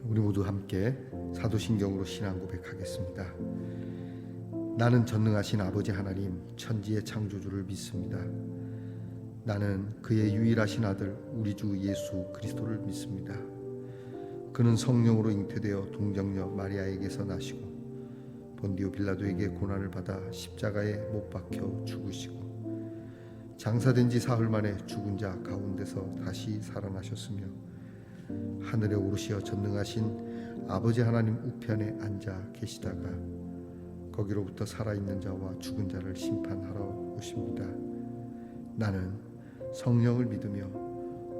우리 모두 함께 사도신경으로 신앙 고백하겠습니다. 나는 전능하신 아버지 하나님 천지의 창조주를 믿습니다. 나는 그의 유일하신 아들 우리 주 예수 그리스도를 믿습니다. 그는 성령으로 잉태되어 동정녀 마리아에게서 나시고 본디오 빌라도에게 고난을 받아 십자가에 못 박혀 죽으시고 장사된 지 사흘 만에 죽은 자 가운데서 다시 살아나셨으며 하늘에 오르시어 전능하신 아버지 하나님 우편에 앉아 계시다가 거기로부터 살아있는 자와 죽은 자를 심판하러 오십니다. 나는 성령을 믿으며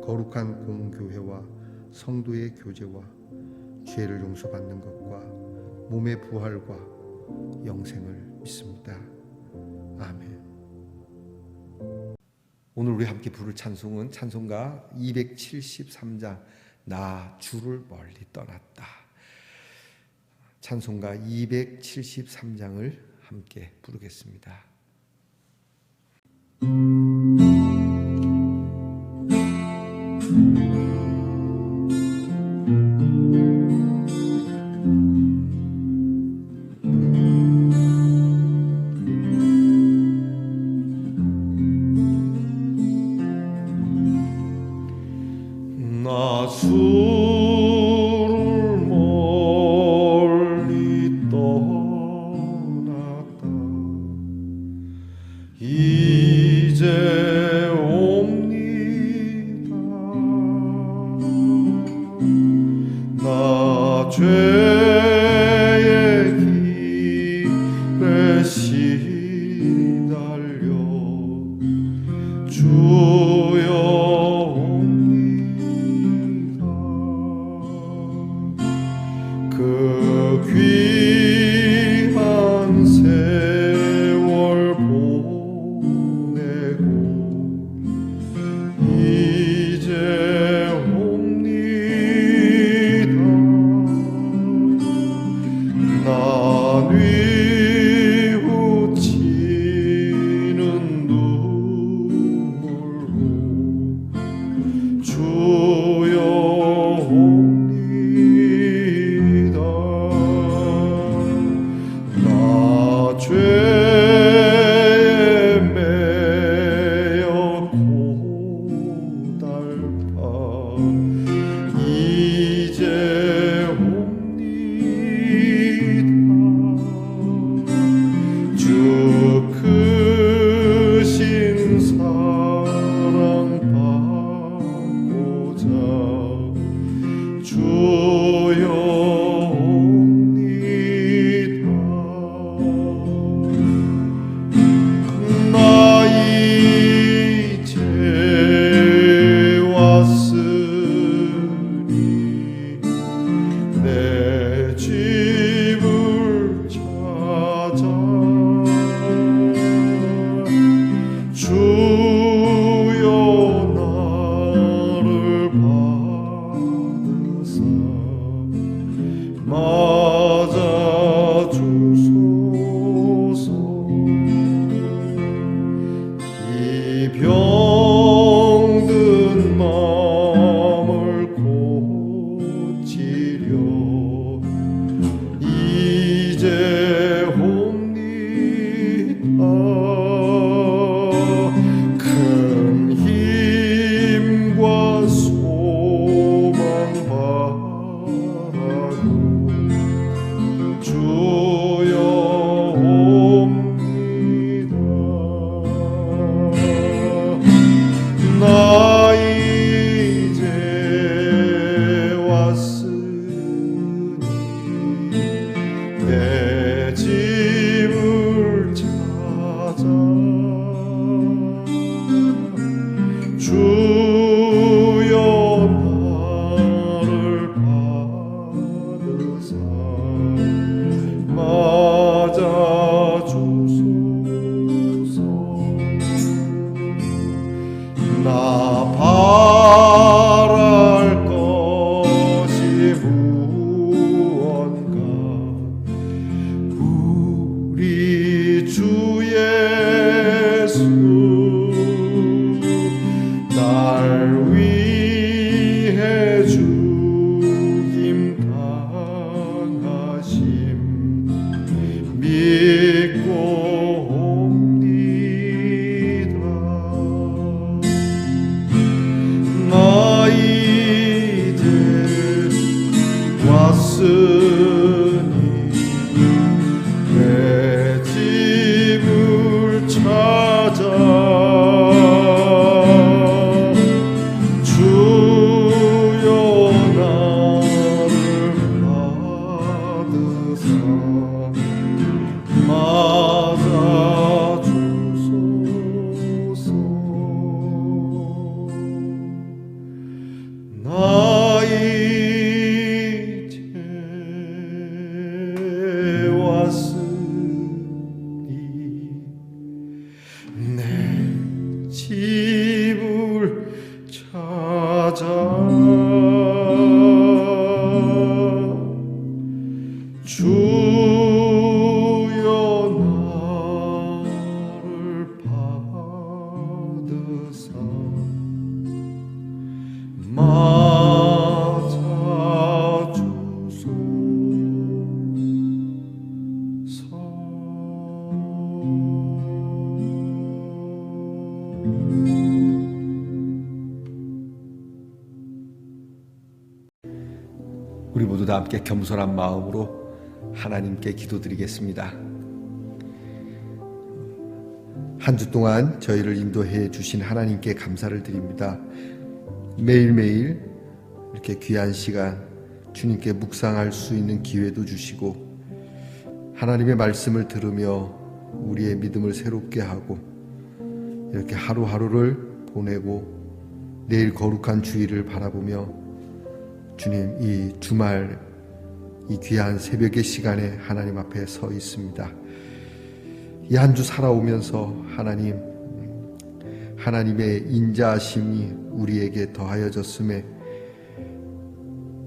거룩한 공교회와 성도의 교제와 죄를 용서받는 것과 몸의 부활과 영생을 믿습니다. 아멘. 오늘 우리 함께 부를 찬송은 찬송가 273장 나 주를 멀리 떠났다. 찬송가 273장을 함께 부르겠습니다. 나 주를 멀리 떠났다. 이제 옵니다. 나 죄의 길에 시달려 주여 그 귀한 세월 보내고 이제 옵니다. 나 뉘우치는 눈물로 주여 죄에 매여 고달파 이제 옵니다. 주 크신 사랑 받고자 주여 병든 마음을 고치려 이제 옵니다. 큰 힘과 소망 바라고 주여 나 이제 왔으니 내 집을 찾아 주여 나를 받으사 맞아주소서. 나 바랄 것이 무언가 우리 주 예수 날 위해 죽임 우리 모두 다 함께 겸손한 마음으로 하나님께 기도드리겠습니다. 한 주 동안 저희를 인도해 주신 하나님께 감사를 드립니다. 매일매일 이렇게 귀한 시간 주님께 묵상할 수 있는 기회도 주시고 하나님의 말씀을 들으며 우리의 믿음을 새롭게 하고 이렇게 하루하루를 보내고 내일 거룩한 주일을 바라보며 주님, 이 주말 이 귀한 새벽의 시간에 하나님 앞에 서 있습니다. 이 한 주 살아오면서 하나님의 인자하심이 우리에게 더하여졌음에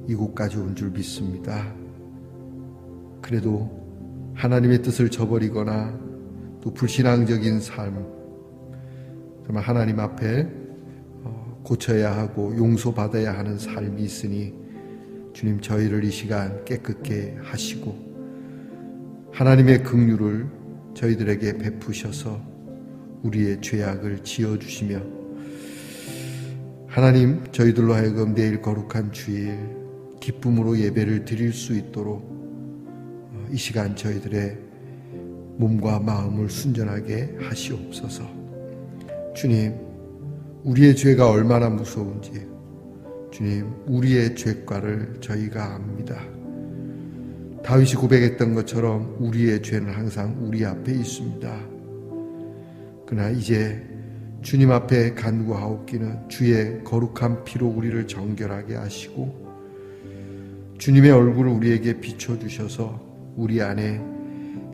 이곳까지 온 줄 믿습니다. 그래도 하나님의 뜻을 저버리거나 또 불신앙적인 삶, 정말 하나님 앞에 고쳐야 하고 용서받아야 하는 삶이 있으니 주님, 저희를 이 시간 깨끗게 하시고 하나님의 긍휼을 저희들에게 베푸셔서 우리의 죄악을 지어주시며 하나님, 저희들로 하여금 내일 거룩한 주일 기쁨으로 예배를 드릴 수 있도록 이 시간 저희들의 몸과 마음을 순전하게 하시옵소서. 주님, 우리의 죄가 얼마나 무서운지 주님, 우리의 죄과를 저희가 압니다. 다윗이 고백했던 것처럼 우리의 죄는 항상 우리 앞에 있습니다. 그러나 이제 주님 앞에 간구하옵기는 주의 거룩한 피로 우리를 정결하게 하시고 주님의 얼굴을 우리에게 비춰주셔서 우리 안에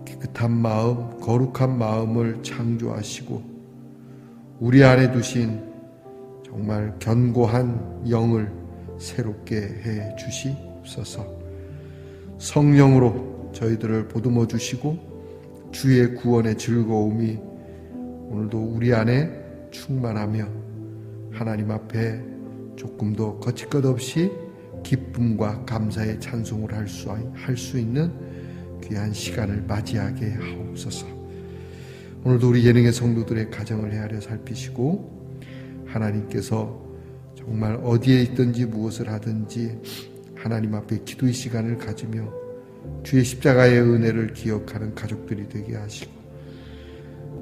깨끗한 마음, 거룩한 마음을 창조하시고 우리 안에 두신 정말 견고한 영을 새롭게 해 주시옵소서. 성령으로 저희들을 보듬어 주시고 주의 구원의 즐거움이 오늘도 우리 안에 충만하며 하나님 앞에 조금 더 거칠 것 없이 기쁨과 감사의 찬송을 할 수 있는 귀한 시간을 맞이하게 하옵소서. 오늘도 우리 예능의 성도들의 가정을 헤아려 살피시고 하나님께서 정말 어디에 있든지 무엇을 하든지 하나님 앞에 기도의 시간을 가지며 주의 십자가의 은혜를 기억하는 가족들이 되게 하시고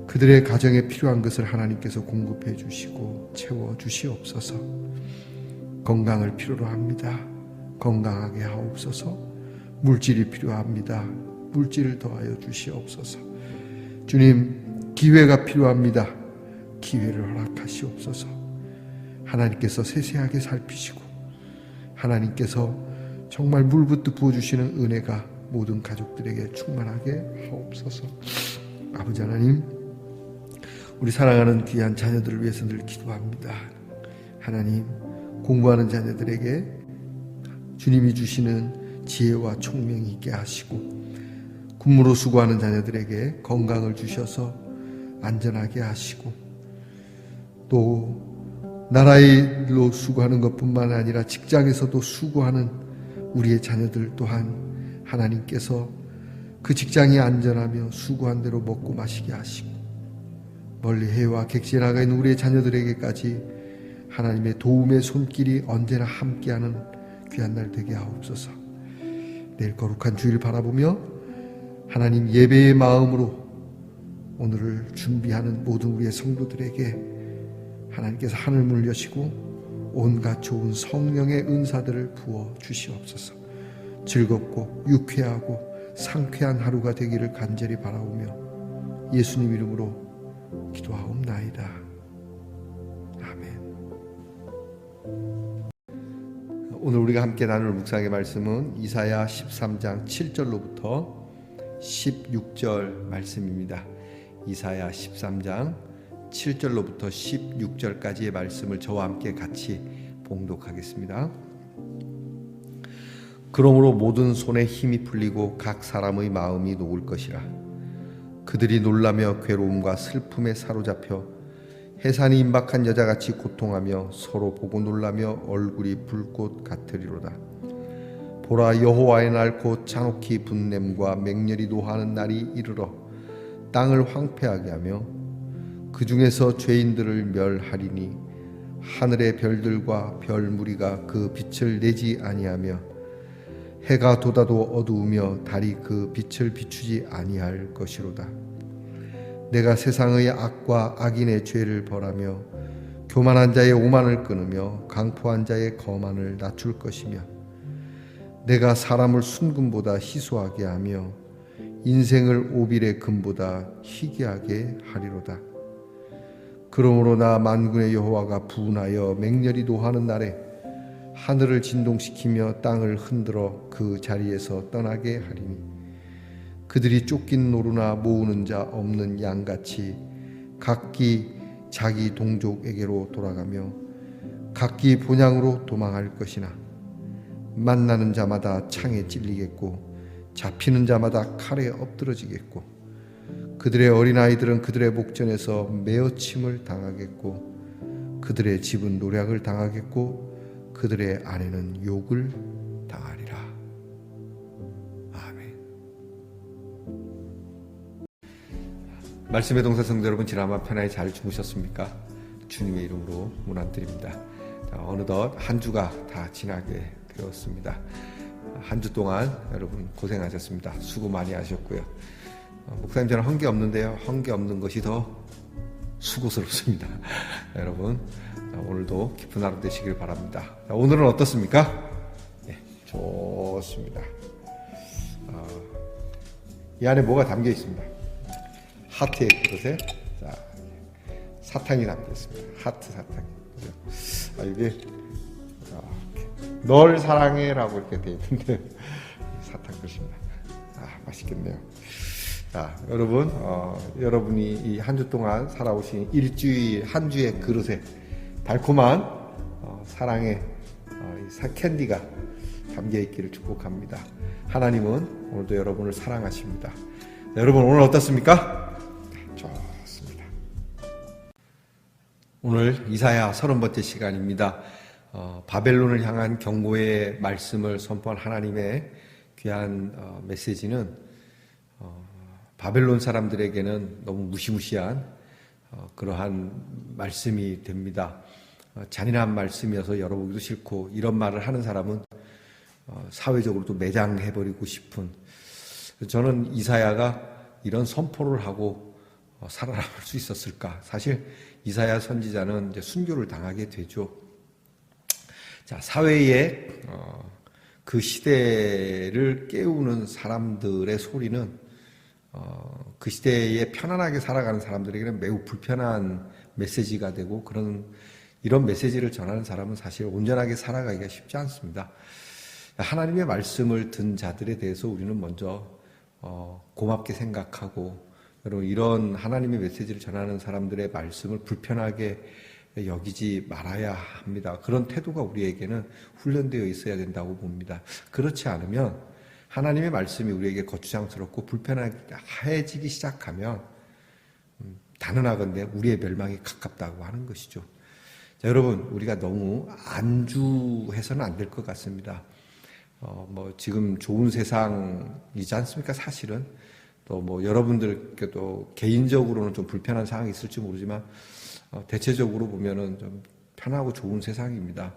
그들의 가정에 필요한 것을 하나님께서 공급해 주시고 채워 주시옵소서. 건강을 필요로 합니다. 건강하게 하옵소서. 물질이 필요합니다. 물질을 더하여 주시옵소서. 주님, 기회가 필요합니다. 기회를 허락하시옵소서. 하나님께서 세세하게 살피시고 하나님께서 정말 물붓듯 부어주시는 은혜가 모든 가족들에게 충만하게 하옵소서. 아버지 하나님, 우리 사랑하는 귀한 자녀들을 위해서 늘 기도합니다. 하나님, 공부하는 자녀들에게 주님이 주시는 지혜와 총명이 있게 하시고 군무로 수고하는 자녀들에게 건강을 주셔서 안전하게 하시고 또 나라의 일로 수고하는 것뿐만 아니라 직장에서도 수고하는 우리의 자녀들 또한 하나님께서 그 직장이 안전하며 수고한 대로 먹고 마시게 하시고 멀리 해외와 객지에 나가 있는 우리의 자녀들에게까지 하나님의 도움의 손길이 언제나 함께하는 귀한 날 되게 하옵소서. 내일 거룩한 주일 바라보며 하나님 예배의 마음으로 오늘을 준비하는 모든 우리의 성도들에게 하나님께서 하늘문을 여시고 온갖 좋은 성령의 은사들을 부어 주시옵소서. 즐겁고 유쾌하고 상쾌한 하루가 되기를 간절히 바라오며 예수님 이름으로 기도하옵나이다. 아멘. 오늘 우리가 함께 나눌 묵상의 말씀은 이사야 13장 7절로부터 16절 말씀입니다. 이사야 13장 7절로부터 16절까지의 말씀을 저와 함께 같이 봉독하겠습니다. 그러므로 모든 손에 힘이 풀리고 각 사람의 마음이 녹을 것이라. 그들이 놀라며 괴로움과 슬픔에 사로잡혀 해산이 임박한 여자같이 고통하며 서로 보고 놀라며 얼굴이 불꽃 같으리로다. 보라, 여호와의 날 곧 잔혹히 분냄과 맹렬히 노하는 날이 이르러 땅을 황폐하게 하며 그 중에서 죄인들을 멸하리니 하늘의 별들과 별 무리가 그 빛을 내지 아니하며 해가 돋아도 어두우며 달이 그 빛을 비추지 아니할 것이로다. 내가 세상의 악과 악인의 죄를 벌하며 교만한 자의 오만을 끊으며 강포한 자의 거만을 낮출 것이며 내가 사람을 순금보다 희소하게 하며 인생을 오빌의 금보다 희귀하게 하리로다. 그러므로 나 만군의 여호와가 분하여 맹렬히 노하는 날에 하늘을 진동시키며 땅을 흔들어 그 자리에서 떠나게 하리니 그들이 쫓긴 노루나 모으는 자 없는 양같이 각기 자기 동족에게로 돌아가며 각기 본향으로 도망할 것이나 만나는 자마다 창에 찔리겠고 잡히는 자마다 칼에 엎드러지겠고 그들의 어린아이들은 그들의 목전에서 메어침을 당하겠고 그들의 집은 노략을 당하겠고 그들의 아내는 욕을 당하리라. 아멘. 말씀의 동사 성도 여러분, 지난밤 편안히 잘 주무셨습니까? 주님의 이름으로 문안드립니다. 어느덧 한 주가 다 지나게 되었습니다. 한 주 동안 여러분 고생하셨습니다. 수고 많이 하셨고요. 목사님, 저는 한 게 없는데요. 한 게 없는 것이 더 수고스럽습니다. 여러분, 오늘도 기쁜 하루 되시길 바랍니다. 오늘은 어떻습니까? 네, 좋습니다. 이 안에 뭐가 담겨 있습니다. 하트의 그릇에 사탕이 담겨 있습니다. 하트 사탕이. 이게 널 사랑해라고 이렇게 돼 있는데 사탕 그릇입니다. 맛있겠네요. 자, 여러분, 여러분이 이 한 주 동안 살아오신 일주일 한 주의 그릇에 달콤한 사랑의 캔디가 담겨 있기를 축복합니다. 하나님은 오늘도 여러분을 사랑하십니다. 자, 여러분, 오늘 어떻습니까? 좋습니다. 오늘 이사야 30번째 시간입니다. 바벨론을 향한 경고의 말씀을 선포한 하나님의 귀한 메시지는 바벨론 사람들에게는 너무 무시무시한 그러한 말씀이 됩니다. 잔인한 말씀이어서 열어보기도 싫고, 이런 말을 하는 사람은 사회적으로도 매장해버리고 싶은, 저는 이사야가 이런 선포를 하고 살아남을 수 있었을까? 사실 이사야 선지자는 이제 순교를 당하게 되죠. 자, 사회의 그 시대를 깨우는 사람들의 소리는 그 시대에 편안하게 살아가는 사람들에게는 매우 불편한 메시지가 되고, 이런 메시지를 전하는 사람은 사실 온전하게 살아가기가 쉽지 않습니다. 하나님의 말씀을 든 자들에 대해서 우리는 먼저 고맙게 생각하고, 여러분, 이런 하나님의 메시지를 전하는 사람들의 말씀을 불편하게 여기지 말아야 합니다. 그런 태도가 우리에게는 훈련되어 있어야 된다고 봅니다. 그렇지 않으면 하나님의 말씀이 우리에게 거추장스럽고 불편해지기 시작하면 단언하건대 우리의 멸망이 가깝다고 하는 것이죠. 자, 여러분, 우리가 너무 안주해서는 안 될 것 같습니다. 지금 좋은 세상이지 않습니까? 사실은 또 여러분들께도 개인적으로는 좀 불편한 상황이 있을지 모르지만 대체적으로 보면은 좀 편하고 좋은 세상입니다.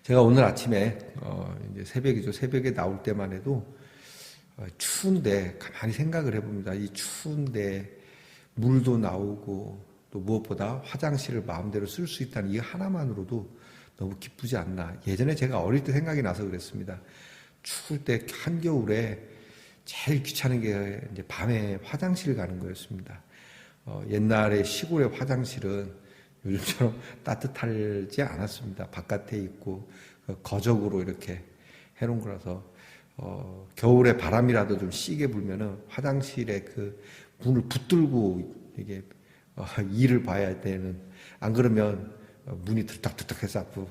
제가 오늘 아침에 이제 새벽이죠. 새벽에 나올 때만 해도 추운데 가만히 생각을 해봅니다. 이 추운데 물도 나오고 또 무엇보다 화장실을 마음대로 쓸 수 있다는 이 하나만으로도 너무 기쁘지 않나. 예전에 제가 어릴 때 생각이 나서 그랬습니다. 추울 때 한겨울에 제일 귀찮은 게 이제 밤에 화장실 가는 거였습니다. 옛날에 시골의 화장실은 요즘처럼 따뜻하지 않았습니다. 바깥에 있고 거적으로 이렇게 해놓은 거라서 겨울에 바람이라도 좀 시게 불면은 화장실에 그 문을 붙들고 이게 일을 봐야 되는, 안 그러면 문이 들딱들딱해서 아프고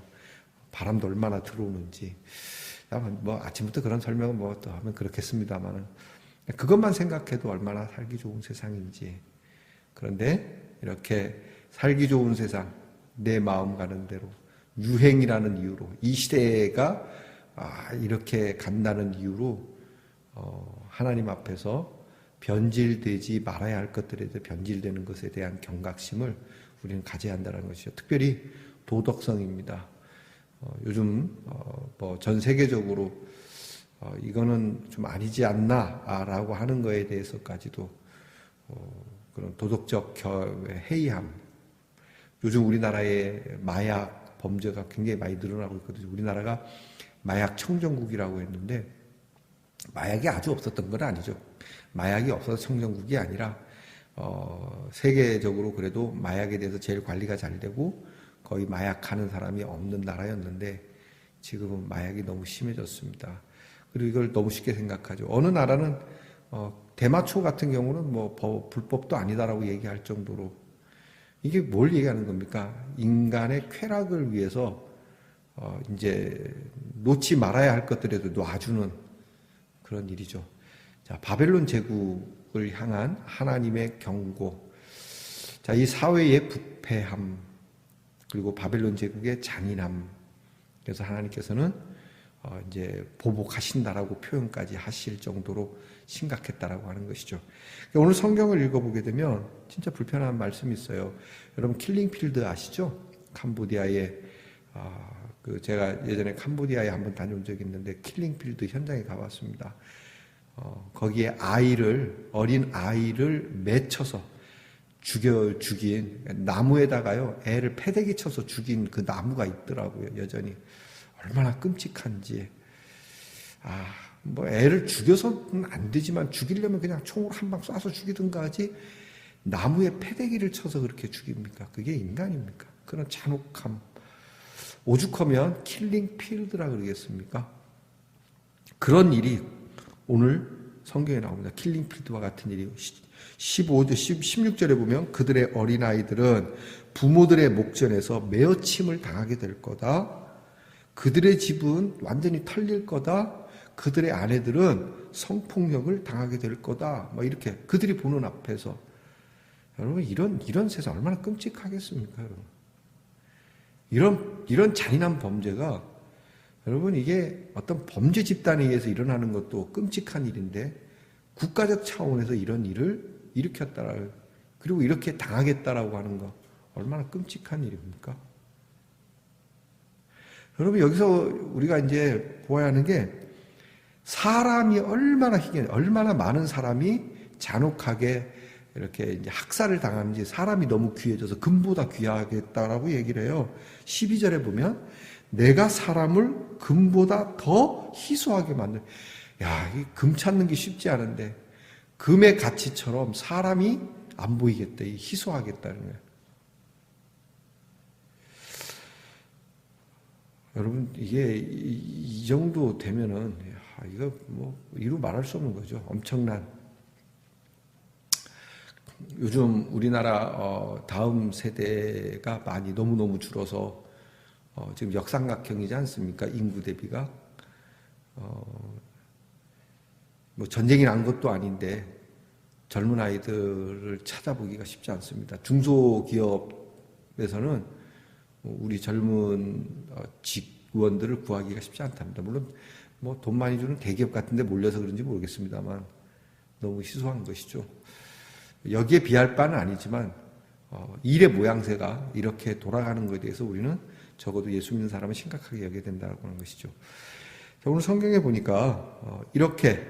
바람도 얼마나 들어오는지. 아침부터 그런 설명은 또 하면 그렇겠습니다만은 그것만 생각해도 얼마나 살기 좋은 세상인지. 그런데 이렇게 살기 좋은 세상, 내 마음 가는 대로, 유행이라는 이유로, 이 시대가 이렇게 간다는 이유로 하나님 앞에서 변질되지 말아야 할 것들에 대해 변질되는 것에 대한 경각심을 우리는 가져야 한다는 것이죠. 특별히 도덕성입니다. 요즘 전 세계적으로 이거는 좀 아니지 않나라고 하는 거에 대해서까지도 그런 도덕적 해이함. 요즘 우리나라의 마약 범죄가 굉장히 많이 늘어나고 있거든요. 우리나라가 마약 청정국이라고 했는데 마약이 아주 없었던 건 아니죠. 마약이 없어서 청정국이 아니라 세계적으로 그래도 마약에 대해서 제일 관리가 잘 되고 거의 마약하는 사람이 없는 나라였는데 지금은 마약이 너무 심해졌습니다. 그리고 이걸 너무 쉽게 생각하죠. 어느 나라는 대마초 같은 경우는 뭐 불법도 아니다라고 얘기할 정도로 이게 뭘 얘기하는 겁니까? 인간의 쾌락을 위해서 이제 놓지 말아야 할 것들에도 놔주는 그런 일이죠. 자, 바벨론 제국을 향한 하나님의 경고. 자, 이 사회의 부패함 그리고 바벨론 제국의 잔인함. 그래서 하나님께서는 이제 보복하신다라고 표현까지 하실 정도로 심각했다라고 하는 것이죠. 오늘 성경을 읽어보게 되면 진짜 불편한 말씀이 있어요. 여러분 킬링필드 아시죠? 캄보디아에 제가 예전에 캄보디아에 한번 다녀온 적이 있는데 킬링필드 현장에 가봤습니다. 거기에 어린 아이를 맺혀서 죽인 나무에다가요 애를 패대기 쳐서 죽인 그 나무가 있더라고요. 여전히 얼마나 끔찍한지. 뭐 애를 죽여서는 안 되지만 죽이려면 그냥 총으로 한 방 쏴서 죽이든가 하지 나무에 패대기를 쳐서 그렇게 죽입니까? 그게 인간입니까? 그런 잔혹함. 오죽하면 킬링 필드라 그러겠습니까? 그런 일이 오늘 성경에 나옵니다. 킬링 필드와 같은 일이 16절에 보면 그들의 어린아이들은 부모들의 목전에서 매어침을 당하게 될 거다. 그들의 집은 완전히 털릴 거다. 그들의 아내들은 성폭력을 당하게 될 거다. 뭐 이렇게 그들이 보는 앞에서 여러분 이런 세상 얼마나 끔찍하겠습니까, 여러분? 이런 잔인한 범죄가 여러분 이게 어떤 범죄 집단에 의해서 일어나는 것도 끔찍한 일인데 국가적 차원에서 이런 일을 일으켰다 그리고 이렇게 당하겠다라고 하는 거 얼마나 끔찍한 일입니까? 여러분 여기서 우리가 이제 보아야 하는 게 사람이 얼마나 많은 사람이 잔혹하게 이렇게 이제 학살을 당하는지 사람이 너무 귀해져서 금보다 귀하겠다라고 얘기를 해요. 12절에 보면 내가 사람을 금보다 더 희소하게 만들. 야, 이 금 찾는 게 쉽지 않은데 금의 가치처럼 사람이 안 보이겠다. 희소하겠다는 거예요. 여러분 이게 이 정도 되면은 이거 뭐 이루 말할 수 없는 거죠. 엄청난. 요즘 우리나라 다음 세대가 많이 너무너무 줄어서 지금 역삼각형이지 않습니까? 인구 대비가 뭐 전쟁이 난 것도 아닌데 젊은 아이들을 찾아보기가 쉽지 않습니다. 중소기업에서는 우리 젊은 직원들을 구하기가 쉽지 않답니다. 물론 뭐 돈 많이 주는 대기업 같은데 몰려서 그런지 모르겠습니다만 너무 희소한 것이죠. 여기에 비할 바는 아니지만 일의 모양새가 이렇게 돌아가는 것에 대해서 우리는 적어도 예수 믿는 사람은 심각하게 여겨야 된다고 하는 것이죠. 자, 오늘 성경에 보니까 이렇게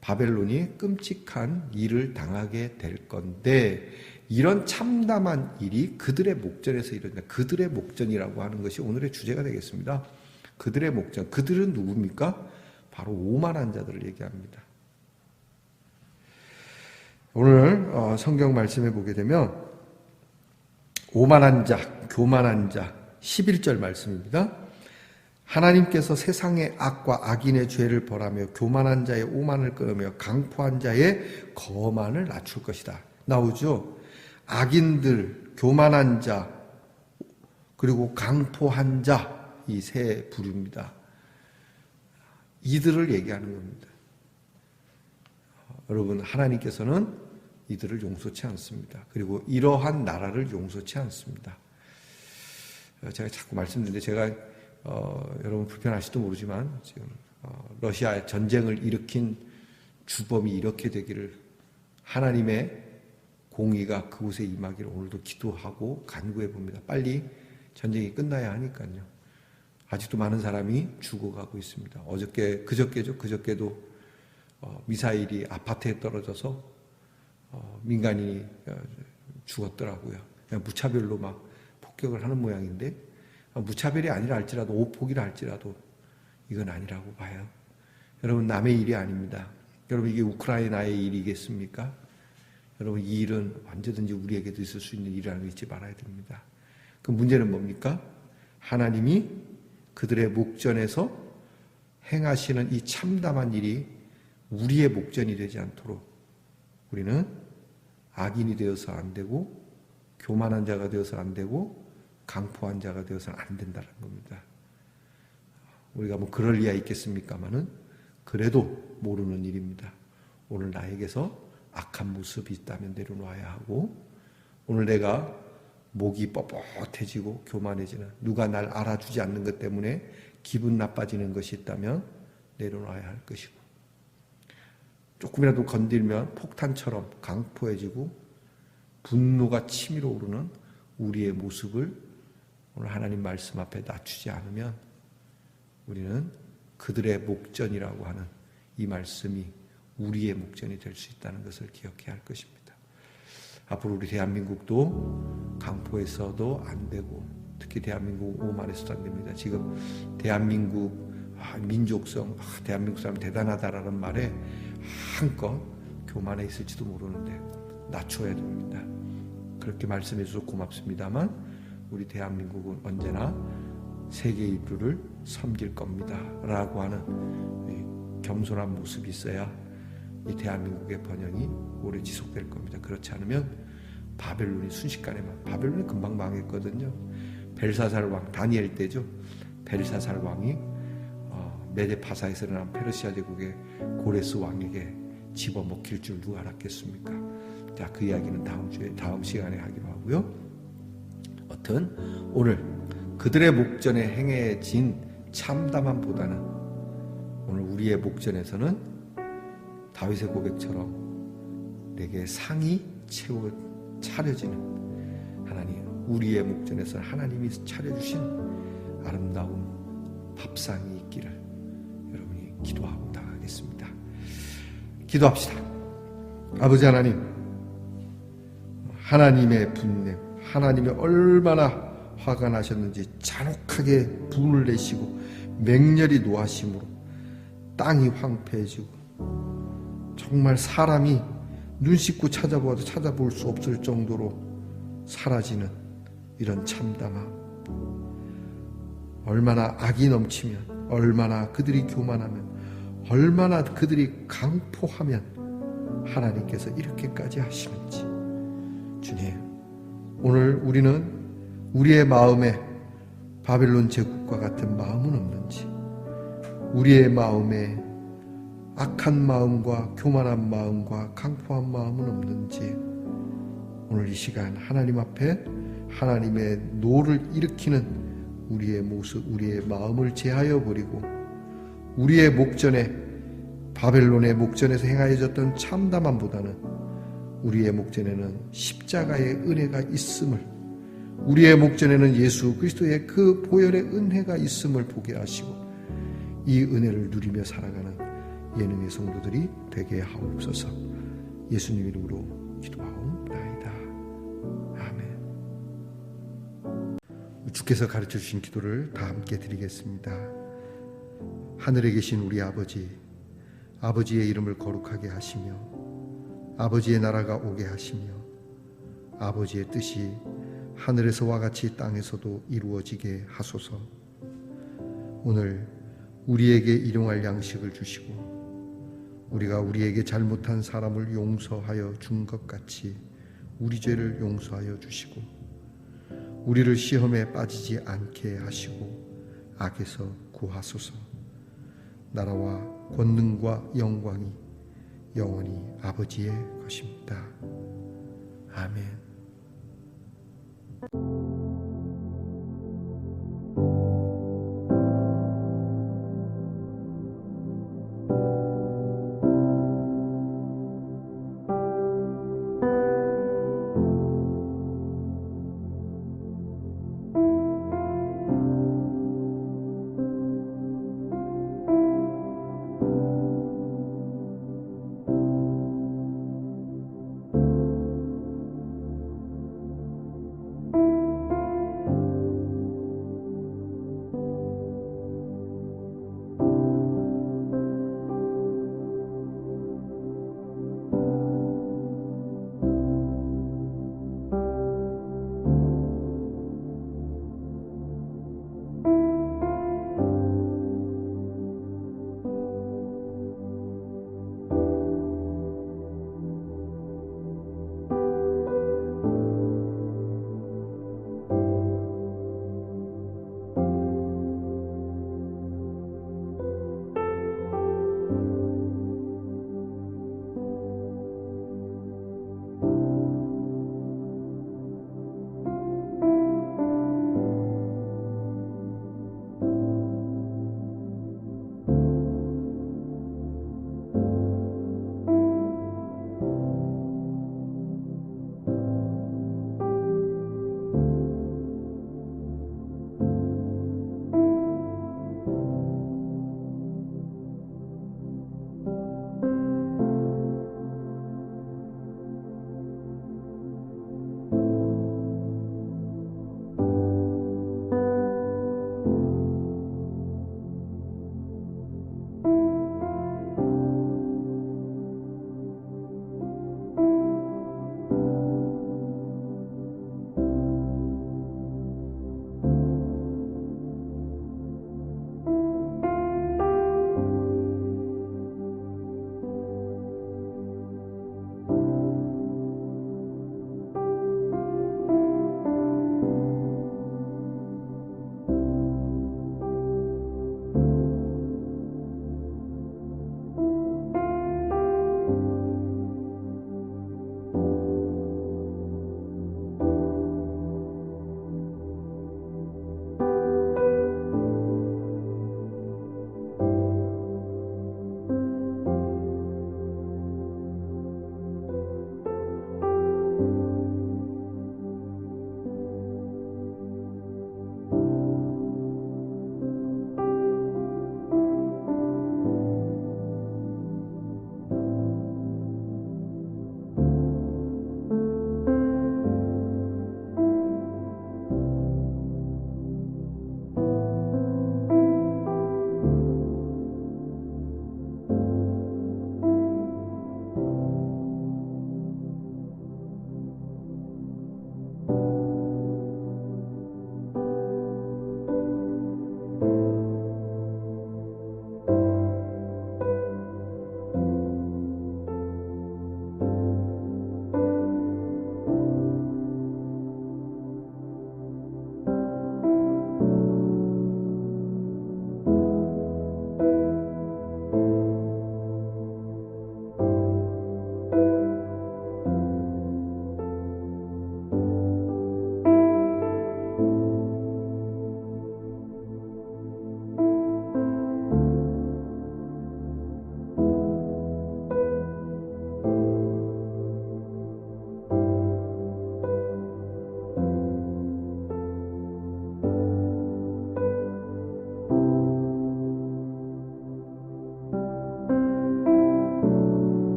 바벨론이 끔찍한 일을 당하게 될 건데 이런 참담한 일이 그들의 목전에서 일어난다. 그들의 목전이라고 하는 것이 오늘의 주제가 되겠습니다. 그들의 목전. 그들은 누굽니까? 바로 오만한 자들을 얘기합니다. 오늘 성경 말씀해 보게 되면 오만한 자, 교만한 자 11절 말씀입니다. 하나님께서 세상의 악과 악인의 죄를 벌하며 교만한 자의 오만을 끊으며 강포한 자의 거만을 낮출 것이다. 나오죠? 악인들, 교만한 자, 그리고 강포한 자, 이 세 부류입니다. 이들을 얘기하는 겁니다. 여러분, 하나님께서는 이들을 용서치 않습니다. 그리고 이러한 나라를 용서치 않습니다. 제가 자꾸 말씀드리는데 제가 여러분 불편하실지도 모르지만 지금 러시아 전쟁을 일으킨 주범이 이렇게 되기를 하나님의 공의가 그곳에 임하기를 오늘도 기도하고 간구해 봅니다. 빨리 전쟁이 끝나야 하니까요. 아직도 많은 사람이 죽어가고 있습니다. 그저께도 미사일이 아파트에 떨어져서 민간인이 죽었더라고요. 그냥 무차별로 막 폭격을 하는 모양인데, 무차별이 아니라 할지라도, 오폭이라 할지라도 이건 아니라고 봐요. 여러분, 남의 일이 아닙니다. 여러분, 이게 우크라이나의 일이겠습니까? 여러분, 이 일은 언제든지 우리에게도 있을 수 있는 일이라는 걸 잊지 말아야 됩니다. 그 문제는 뭡니까? 하나님이 그들의 목전에서 행하시는 이 참담한 일이 우리의 목전이 되지 않도록 우리는 악인이 되어서 안 되고, 교만한 자가 되어서 안 되고, 강포한 자가 되어서는 안 된다는 겁니다. 우리가 뭐 그럴 리야 있겠습니까마는 그래도 모르는 일입니다. 오늘 나에게서 악한 모습이 있다면 내려놓아야 하고, 오늘 내가 목이 뻣뻣해지고 교만해지는, 누가 날 알아주지 않는 것 때문에 기분 나빠지는 것이 있다면 내려놔야 할 것이고, 조금이라도 건들면 폭탄처럼 강포해지고 분노가 치밀어 오르는 우리의 모습을 오늘 하나님 말씀 앞에 낮추지 않으면 우리는 그들의 목전이라고 하는 이 말씀이 우리의 목전이 될 수 있다는 것을 기억해야 할 것입니다. 앞으로 우리 대한민국도 강포에서도 안 되고, 특히 대한민국 오만에서도 안 됩니다. 지금 대한민국 민족성, 대한민국 사람 대단하다라는 말에 한껏 교만해 있을지도 모르는데 낮춰야 됩니다. 그렇게 말씀해 주셔서 고맙습니다만 우리 대한민국은 언제나 세계 인류를 섬길 겁니다 라고 하는 겸손한 모습이 있어야 이 대한민국의 번영이 오래 지속될 겁니다. 그렇지 않으면 바벨론이 순식간에만, 바벨론이 금방 망했거든요. 벨사살 왕, 다니엘 때죠. 벨사살 왕이 메데파사에서 일어난 페르시아 제국의 고레스 왕에게 집어먹힐 줄 누가 알았겠습니까? 자, 그 이야기는 다음 시간에 하기로 하고요. 어떤 오늘 그들의 목전에 행해진 참담함보다는 오늘 우리의 목전에서는 다윗의 고백처럼 내게 상이 차려지는 하나님, 우리의 목전에서는 하나님이 차려주신 아름다운 밥상이 있기를 여러분이 기도하고 나가겠습니다. 기도합시다. 아버지 하나님, 하나님의 분냄, 하나님이 얼마나 화가 나셨는지 잔혹하게 분을 내시고 맹렬히 노하심으로 땅이 황폐해지고 정말 사람이 눈 씻고 찾아보아도 찾아볼 수 없을 정도로 사라지는 이런 참담함, 얼마나 악이 넘치면, 얼마나 그들이 교만하면, 얼마나 그들이 강포하면 하나님께서 이렇게까지 하시는지, 주님, 오늘 우리는 우리의 마음에 바벨론 제국과 같은 마음은 없는지, 우리의 마음에 악한 마음과 교만한 마음과 강포한 마음은 없는지, 오늘 이 시간 하나님 앞에 하나님의 노를 일으키는 우리의 모습, 우리의 마음을 제하여 버리고 우리의 목전에, 바벨론의 목전에서 행하여졌던 참담함보다는 우리의 목전에는 십자가의 은혜가 있음을, 우리의 목전에는 예수 그리스도의 그 보혈의 은혜가 있음을 보게 하시고 이 은혜를 누리며 살아가는 예능의 성도들이 되게 하옵소서. 예수님 이름으로 기도하옵나이다. 아멘. 주께서 가르쳐 주신 기도를 다 함께 드리겠습니다. 하늘에 계신 우리 아버지, 아버지의 이름을 거룩하게 하시며 아버지의 나라가 오게 하시며 아버지의 뜻이 하늘에서와 같이 땅에서도 이루어지게 하소서. 오늘 우리에게 일용할 양식을 주시고 우리가 우리에게 잘못한 사람을 용서하여 준 것 같이 우리 죄를 용서하여 주시고 우리를 시험에 빠지지 않게 하시고 악에서 구하소서. 나라와 권능과 영광이 영원히 아버지의 것입니다. 아멘.